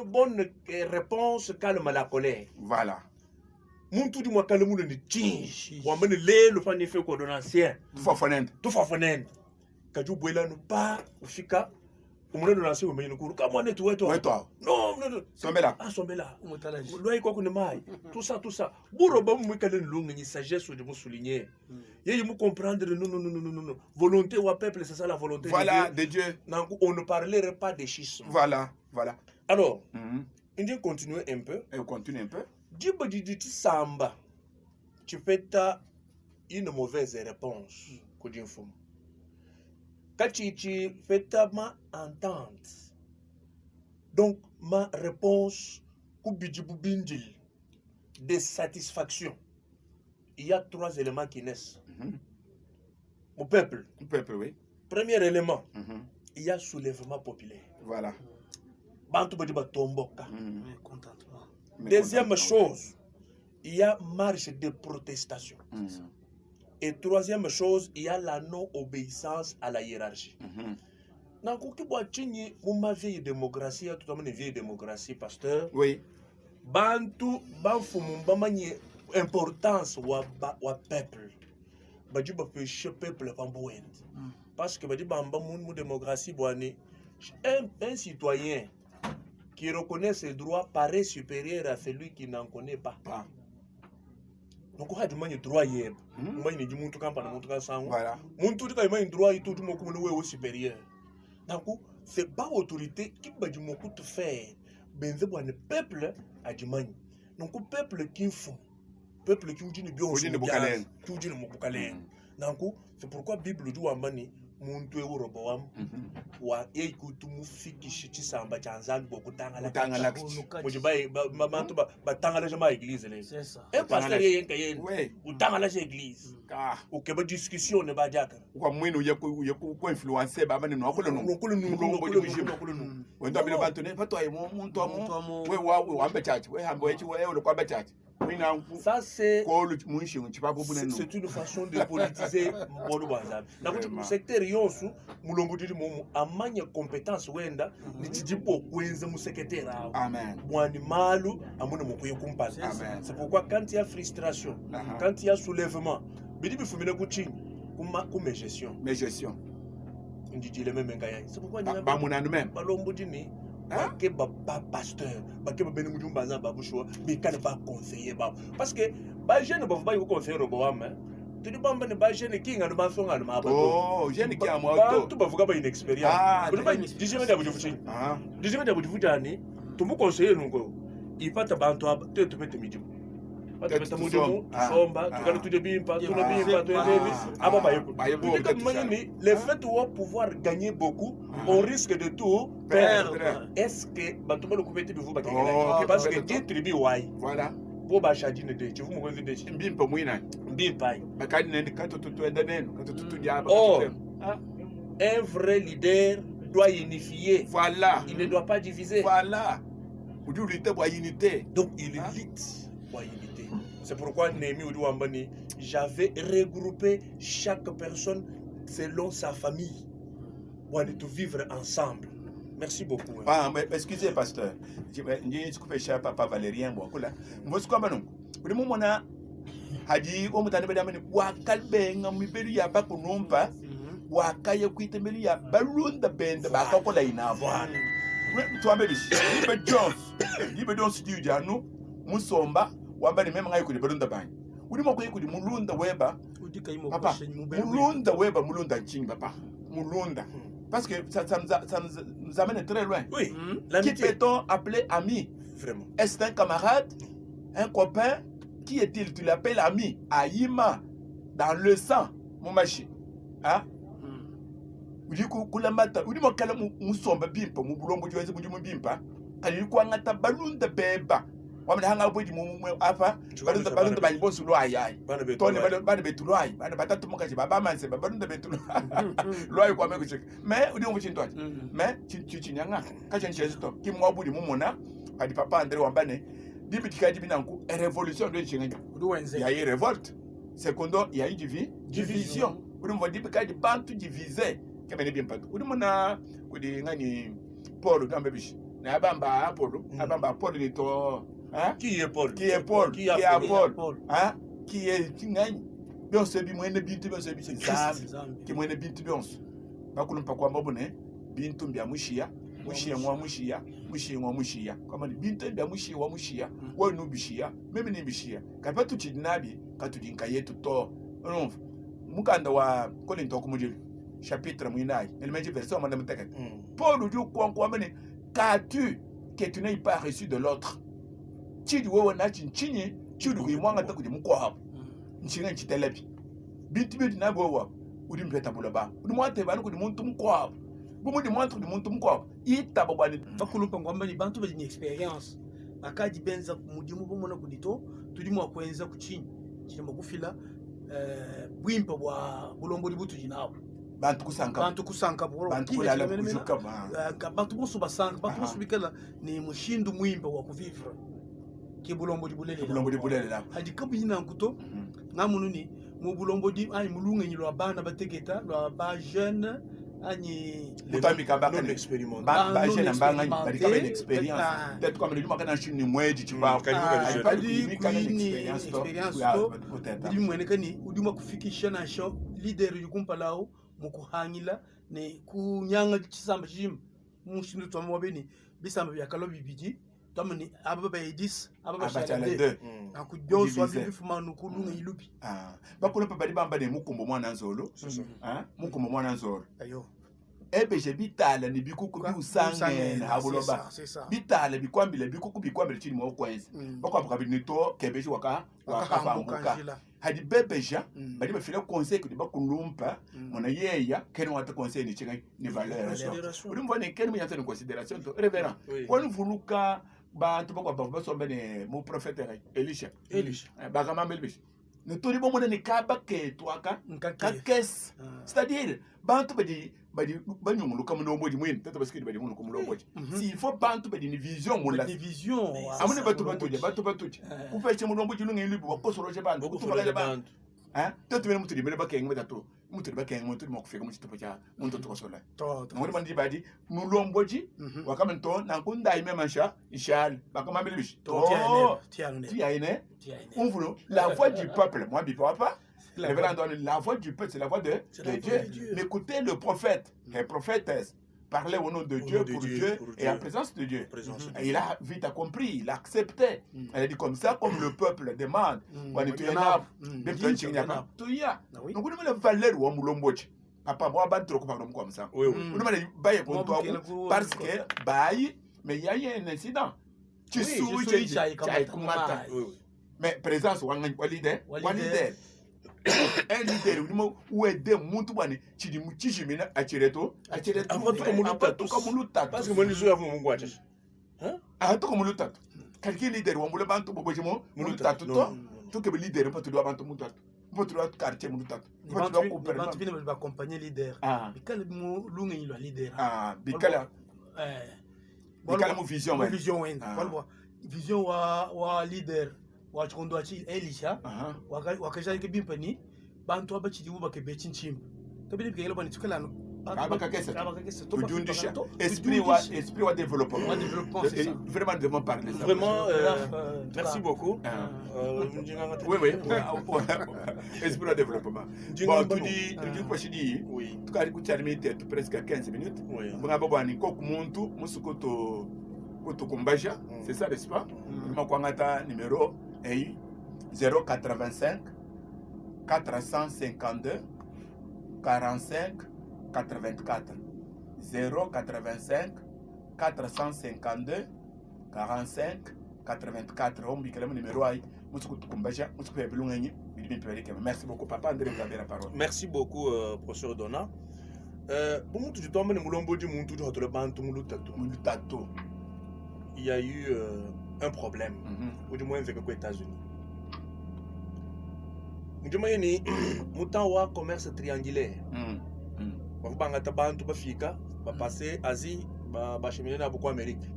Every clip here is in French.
une bonne réponse calme la colère. Voilà. Muntu di mwakale mu ne change. Wa mene le lo fa ne fe ko donancien. Tu fafonende. Kaju bwela no pa ufika umune donancien wo menye kuru kama ne tuwe to. Non, non. Sombela. Ah sombela. Loi ko ne mai. Tout ça. Buro ba mu kale lunga ni sagesse de mu souligner. Yeye mu comprendre non. Volonté wa peuple c'est ça la volonté de Dieu. On ne parlerait pas de schisme. Voilà. Alors, on va continuer un peu. Djibo Didi Samba, tu fais une mauvaise réponse. Quand tu fais ma entente, donc ma réponse, de satisfaction, il y a 3 éléments qui naissent. Mon peuple. Oui. Premier élément, il y a soulèvement populaire. Voilà. Bantu Badiba Tomboka. Deuxième chose, il y a marche de protestation. Et troisième chose, il y a la non-obéissance à la hiérarchie. Dans une vieille démocratie, tout une vieille démocratie, pasteur. Oui. Bantu, banfumumbanyi importance wa peuple. Badiba péché peuple pambouend. Parce que badiba mbamu démocratie boani, un citoyen qui reconnaît ses droits paraît supérieur à celui qui n'en connaît pas. Donc, on a des droits. On a des droits. On supérieur. Donc, c'est pas l'autorité qui va te faire. Le peuple a du mal. Donc, le peuple qui fait. Le peuple qui dit bien aussi. Donc, c'est pourquoi la Bible dit muntu Euroboam wa ekutumu fikishi samba chanzan boku tangala mujibai mamantu batangala jama église le c'est ça et pasteur yenka yen utangala je église ukeba discussion ne bajaka kwa mwino ko influencer ba maneno akolo no wenda bila bantu ne patwa muntu amu we wa ambe church we hambo echi we lo kwa church. Ça, c'est une façon de politiser le secteur yosu mulongudiri momu amanya compétence wenda nitidipo kwenza mu secrétaire. Amen. Mwani malu amuna mukuye kumpala. C'est pourquoi quand il y a frustration, quand il y a soulèvement, bidi bifumina kuchini kuma gestion. Mais gestion. Ndidi le même ngaya. C'est pourquoi ba munanu même. Balombudini Bake ba pasteur, bake ba beni mujumba za babushwa, mais quand ba conseiller ba. Parce que ba jeune ba ba conseiller roboam. Tu dis bamba ne ba jeune qui ngana ba songa na ba. Oh, jeune qui a moi tu ba vuga ba inexpérience. Tu ba dijeme da bujufuchi. Dijeme da bujufutani, tu mu conseiller nungo. Il va te bantu te mete midimu. Somba, tu gardes tout de bimpa, tu ne bimpa, tu ne le fait de pouvoir gagner beaucoup, on risque de tout perdre. Est-ce que Bantuma le coupé de vous parce que Dieu tribu wai. Voilà. Pour Bachadi ne tu vous me dites bimpa mouina. Bimpa. Oh, un vrai leader doit unifier. Voilà. Il ne doit pas diviser. Voilà. Unité. Donc il évite unité. C'est pourquoi Némi Oudouambani, j'avais regroupé chaque personne selon sa famille pour aller tout vivre ensemble. Merci beaucoup. Ah, mais excusez, pasteur. Je coupe cher papa Valérien. Bon, là. Moi, c'est quoi, non? Le moment là, Hadi, on m'a dit, Wakalben, mi belu ya ba kunompa, Wakaya kuite melu ya balloon de bend, Bakakola in avoir. Toi, baby, Libe Jones studio, no, Musomba. Wambani mema ngai kuli balunda bani uli moko yekuli mulunda weba udika imo papa mulunda weba mulunda nchini papa mulunda parce que ça nous amène très loin. Oui. Qui peut-on appeler ami? Vraiment. Est-ce un camarade, un copain? Qui est-il? Tu l'appelles ami? Aïma dans le sang mon machi. Hein? Uli kula mata uli mokala musomba bimpa mu bulombo joyeze mu bimpa ali ko ngata balunda beba wamna hanga bodi mu afa balunda bani bonsu lo ayai tone bana betulo ai bana batatu mukaji baba manse balunda betulo lo ai kwa meko chek mais udi ngo chintwa mais chinyanga ka chenchezo to kimwa bodi mu mona adi papa André wambane dibitika dibinanku révolution de chenga il y a eu révolte secondo il y a eu division udi mo dibika di bantu diviser kemene bien pas udi mona kudi ngani Paul Gambebishi na abamba Apollo abamba Apollo ni to hein Qui est Paul? qui est Paul Qui qui est est Apollo? Paul hein qui est Tingani bien se bi mwene bintu bien se bi Zambi ki mwene bintu bien bakulumpa kwa mbabone bintu mbya mushia mushia mwa mushia mushia mwa mushia kama ni bintu mbya mushia wa mushia wa no bishia meme ni bishia kapatu chidinabi katudinka yetu to non mukanda wa kolinto kumujili chapitre mwinai elemeji verset madame teke Paul dit quoi mene qu'as-tu que tu n'aies pas reçu de l'autre chidi wewe na chinchini chidi kuimwanga takuji mukwa nchinga nchitelebi bintu bintu na bowa udi mpeta bulaba udi mwate bana kudi muntu mukwa bumu di mwante kudi muntu mukwa ita babani bakulumpa ngwamba ni bantu bali ni experience akaji benza mudimu bomona kudito tudi mwa kwenza kuchini chimba kufila bwimpa bwa bulombo libutu jinabo bantu kusanka boro bantu kulala kujuka ba bantu boso basanka bantu boso bikala ni mushindu mwimpa wa kuvivre ki bulombo libulele la hadi kabu yina nkuto ngamunu ni mu bulombo di ay mulunga ni lwa bana bategeta lwa ba jeune ani mutambi kabaka non expérimenté ba jeune mbanga bali kaba une expérience peut-être comme le makana chini mweji chiba pas di expérience to di mwene kani uduma kufikisha na show leader yukumpa lao mukuhangila ne kunyanga chisamba chim mushindu twamwa beni bisamba byakalo bibiji tamani ababa edis ababa shalade akujoswa bifuma nukulunga ilupi bakulopa bali bamba ne mukumbo mwana nzolo mukumbo mwana nzolo ayo ebeje bitala ni bikuku biusangene habuloba bitala bikwambile bikuku bikwambile chini mwa kwenzi bakwambuka binito kebeje waka fambuka hadi bebeja bali bafile conseil kudi bakulumpa mona yeya kene wata conseil ni chinga ni valeur uri mbone kene muyata ni considération to révérend wonu vuluka bantu bakwa basombe ne mu prophète Elisha bakama mbelbish ne tori bomona ni kaba ke twaka kakes c'est-à-dire bantu badi banyumuluka munomboji mwini tata basikidi badi muluka mulomboji si il faut bantu badi ni vision mula vision amune batu batuje upeshe mulomboji lunga ilibi wakosoroje bantu kutubalaje bantu tatu bene mutu dibele bakenge metatu mutu bakenge mutu mokufika mu chitupo cha muntu tukosola ngoni bandi badi mulomboji wakamento nankunda imemansha ishal bakama mbelbish tiaine on la voix du peuple moi bi papa la voix du peuple, c'est la voix de Dieu. Mais écoutez le prophète, les prophétesses parlaient au nom de Dieu, pour Dieu et en présence de Dieu. Et il a vite compris, il a accepté. Elle a dit comme ça, comme le peuple demande. On est donc on a valeur ou on papa moi ban trop comme ça. Parce que bail mais il y a un incident. Tu souris mais présence ou leader un leader ou aider muntu bani chidi muchishimina achireto avant tout comme l'utatu parce que moi les avons mon gwache to comme l'utatu quelqu'un leader wa mbule bantu bobojimo mulutatu to ke leader pas to do bantu mutatu mpoto do quartier mulutatu mpoto do couper bantu bine ba accompagner leader bikala mu lunga yilo leader bikala mu vision vision wa leader wachondo achi Elisha wakaja ke bimpani bantu abachi dibuba ke bechinchimba tabili bikela bani tukala abakakesa tujundisha esprit wa développement vraiment devons parler ça vraiment merci beaucoup oui esprit wa développement bon tu dis oui tukali kuchalimite presque 15 minutes ngaba bwani koku muntu musukoto kutukumbasha c'est ça n'est-ce pas makwangata numéro 085 452 45 84 085 452 45 84 on bikela numéro ay musuku tukumbasha musuku ebulungenyi bilipeleke. Merci beaucoup papa André vous avez la parole. Merci beaucoup professeur Donna. Bon tu tombe ne mulomboji muntu tu hotole bantu mulutatu. Il y a eu un problème ou du moins avec les États-Unis. Du moins ni mutanwa commerce triangulaire. Banga bantu bafika ba passer Asie ba cheminer na beaucoup Amérique.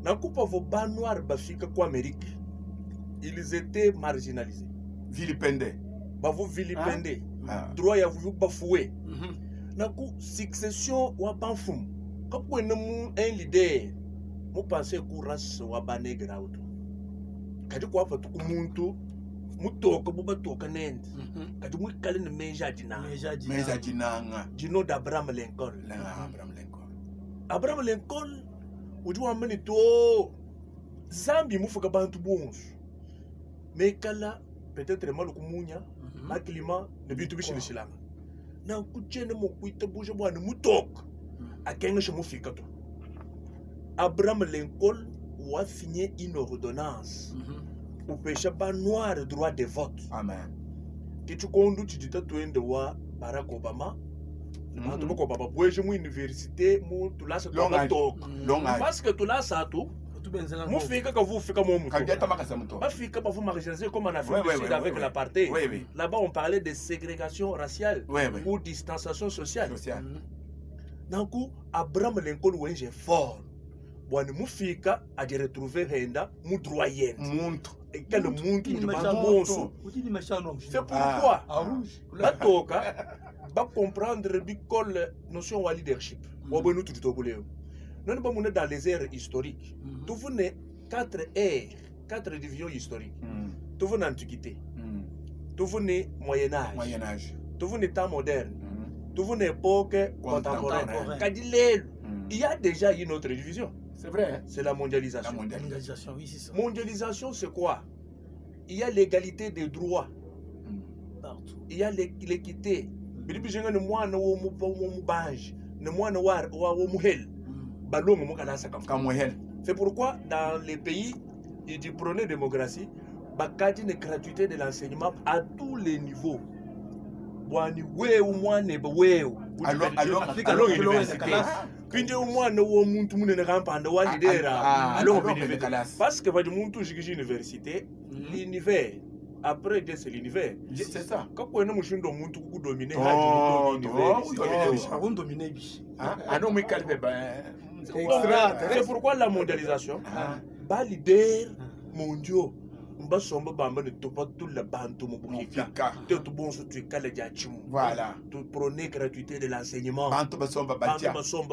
Na coupa vo ba noir bafika ko Amérique. Ils étaient marginalisés, vilipendés. Ba vo vilipendés. Droit ya vu ba foué. Na ku succession wa banfum. Comme un leader mu pense ku race wa banegra auto kadi ko fa ku muntu mutoka buba toka nende kadi mu kale ne meja dina Meja jinanga. dino d'Abraham Lincoln Abraham Lincoln. Abraham Lincoln ujua mani to zambi mufuka bantu bonsu mekala peut-être malu kumunya makilima ne bitu bishilishilanga na kuchene mo kuita buja bwana mutoka akenga mufika to Abraham Lincoln a signé une ordonnance pour péché pas noir droit de vote. Amen. Que tu conduis, tu dis que wa Barack Obama. Tu peux pas boire une université, tu l'as parce que tu l'as ça tout. Moi fika ka vous fika mon mouton. Pas fika pas vous marginaliser comme en Afrique du Sud avec l'apartheid. Là-bas on parlait de ségrégation raciale ou distanciation sociale. Donc Abraham Lincoln ouais fort. Bon, nous fika à de retrouver renda mu droyenne. Et quel monde qui ne va bon sou. C'est pourquoi batoka ba comprendre bicole notion de leadership. Bon nous tout togolais. Nous pas monter dans les ères historiques. Tout venez 4 ères, 4 divisions historiques. Tout venez antiquité. Tout venez Moyen Âge. Tout venez temps moderne. Tout venez époque contemporaine. Kadilel. Il y a déjà une autre division. C'est vrai. Hein? C'est la mondialisation. La mondialisation, oui, c'est ça. Mondialisation, c'est quoi? Il y a l'égalité des droits. Partout. Il y a l'équité. C'est pourquoi dans les pays du prôné démocratie, il y a une gratuité de l'enseignement à tous les niveaux. Alors université. Pinje umwana wo muntu munene kampanda walidera alors parce que va du muntu jigiji université l'univers après c'est l'univers c'est ça quand on a mushindo muntu ku dominer dominer bi non mais calme c'est pourquoi la mondialisation ba leader mondiaux mbasomba bamba ne topa tout la bantu mubukika te to bonso tu kala jachimu voilà tu prôner gratuité de l'enseignement bantu basomba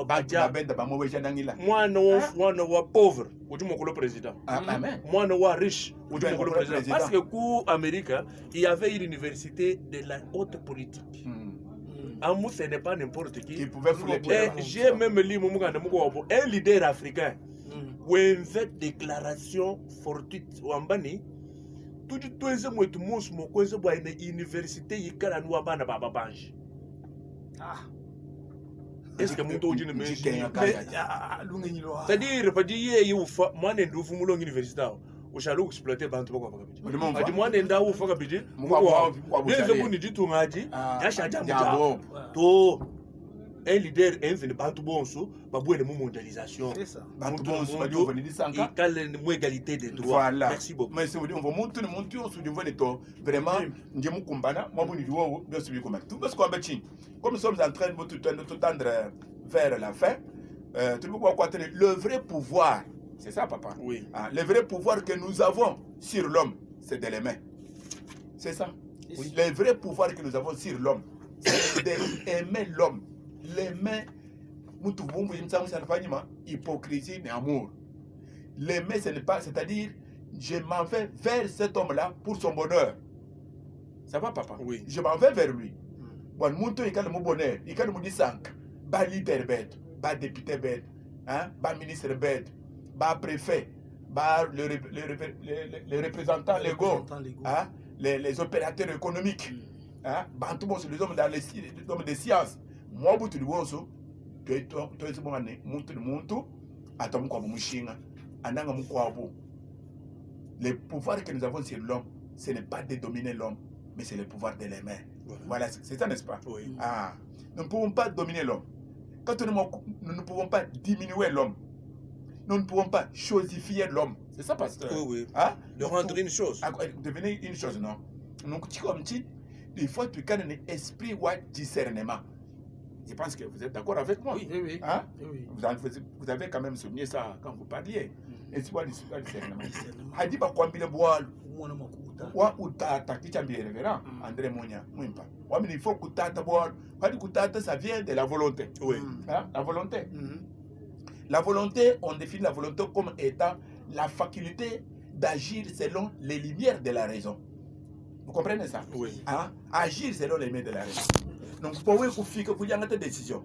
badia benda ba mweja nangila mwana wa pauvre ujuma ko le président amen mwana wa riche ujuma ko le président parce que ku Amérique il y avait une université de la haute politique amu ce n'est pas n'importe qui pouvait fouler j'ai même lu un leader africain où il fait déclaration fortuite wambani tout tweze mwetu musu mokweze bwa ine université yikala nuwa bana baba banji est-ce que muntu ujine meji c'est-à-dire pas dire yufa mwana ndufu mulongo université ushalu exploiter bantu bako bakabiji adi mwana nda ufa kabiji beze buni jitungaji yashaja mujabo to un leader invite bantu bonso babwele mu mondialisation c'est ça bantu bonso badio venir sanka et quelle égalité des droits voilà. Merci beaucoup mais c'est on va monter sur du volet to vraiment ndimu kumbana moi boni diwo bien celui comme tout parce qu'on bâti comme nous sommes en train de tendre vers la fin tout le monde quoi le vrai pouvoir c'est ça papa oui le vrai pouvoir que nous avons sur l'homme c'est de l'aimer c'est ça oui. Le vrai pouvoir que nous avons sur l'homme c'est d'aimer l'homme les mains, hypocrisie et amour. Les mains, ce n'est pas, c'est-à-dire, je m'en vais vers cet homme-là pour son bonheur. Ça va, papa? Oui. Je m'en vais vers lui. Bon, monto, il y a le bonheur, il y a le mot 5, bas leader bête, bas député bête, hein, bas ministre bête, bas préfet, bas les représentants légaux, hein, les opérateurs économiques, hein, bah, tout le monde, les hommes dans les hommes des sciences. Moi, tu dis bonso, tu es bon année, monte le monte, attends quoi, mouchinga, ananga moukwabo. Le pouvoir que nous avons sur l'homme, ce n'est pas de dominer l'homme, mais c'est le pouvoir de l'aimer. Voilà, c'est ça, n'est-ce pas? Oui. Ah, nous ne pouvons pas dominer l'homme. Quand nous ne pouvons pas diminuer l'homme, nous ne pouvons pas chosifier l'homme. C'est ça, pasteur? Oui, oui. Ah, de rendre une chose. Devenir une chose, non? Donc, comme tu il faut que tu aies un esprit ou un discernement. Je pense que vous êtes d'accord avec moi. Oui, oui, oui. Hein? Oui. Vous avez quand même souligné ça quand vous parliez. Et c'est quoi le discernement? Hadi ba kwambile boal. Wa utata kichambie révérend André Monia Mwimpa. Wa mais il faut kutata boal. Hadi kutata ça vient de la volonté. Oui. Hein? La volonté. La volonté, on définit la volonté comme étant la faculté d'agir selon les lumières de la raison. Vous comprenez ça? Oui. Hein? Agir selon les lumières de la raison. Donc, pour vous, il faut faire des décisions.